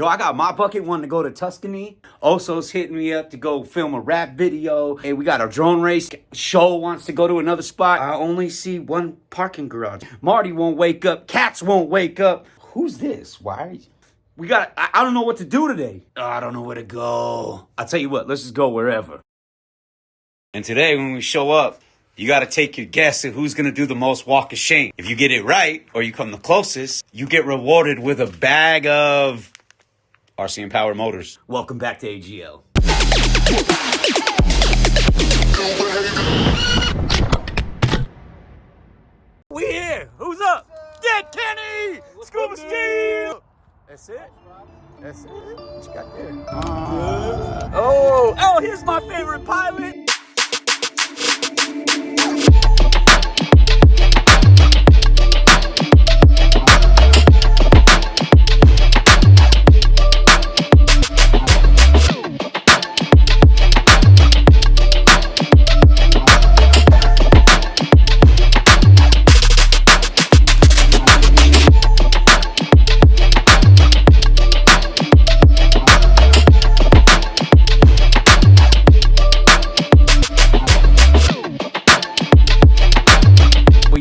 Yo, I got my bucket wanting to go to Tuscany. Oso's hitting me up to go film a rap video. Hey, we got a drone race. Show wants to go to another spot. I only see one parking garage. Marty won't wake up. Cats won't wake up. Who's this? Why? I don't know what to do today. I don't know where to go. I'll tell you what, let's just go wherever. And today when we show up, you got to take your guess at who's going to do the most walk of shame. If you get it right, or you come the closest, you get rewarded with a bag of RC and Power Motors. Welcome back to AGL. We here. Who's up? Get Kenny! Scuba Steve! That's it? That's it? What you got there? Oh, here's my favorite pilot.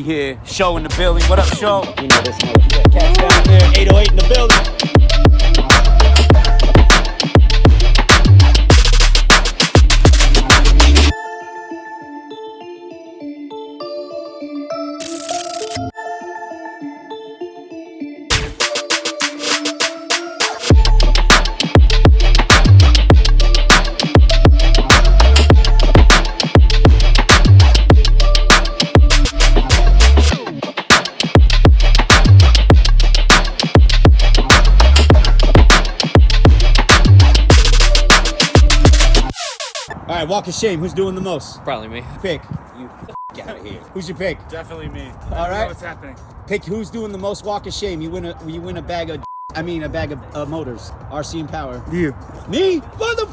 Here, Show in the building. What up, Show? You know this motherfucker. Cats down there, 808 in the building. All right, walk of shame. Who's doing the most? Probably me. Pick. You out of here. Who's your pick? Definitely me. All right. What's happening? Pick who's doing the most walk of shame. You win a bag of. I mean, a bag of motors. RC and Power. You. Me? Mother.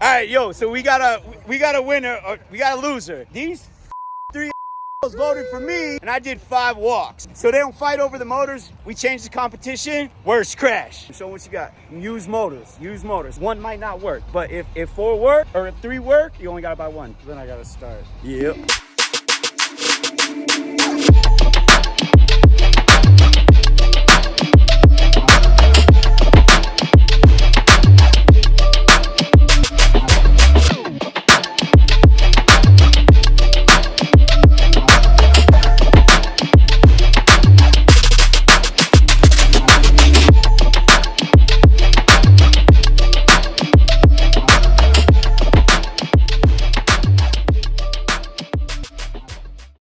All right, yo, so we got a winner, or we got a loser. These three voted for me, and I did 5 walks. So they don't fight over the motors. We changed the competition. Worst crash. Show what you got. Use motors. Use motors. One might not work, but if 4 work, or if 3 work, you only gotta buy 1. Then I gotta start. Yep.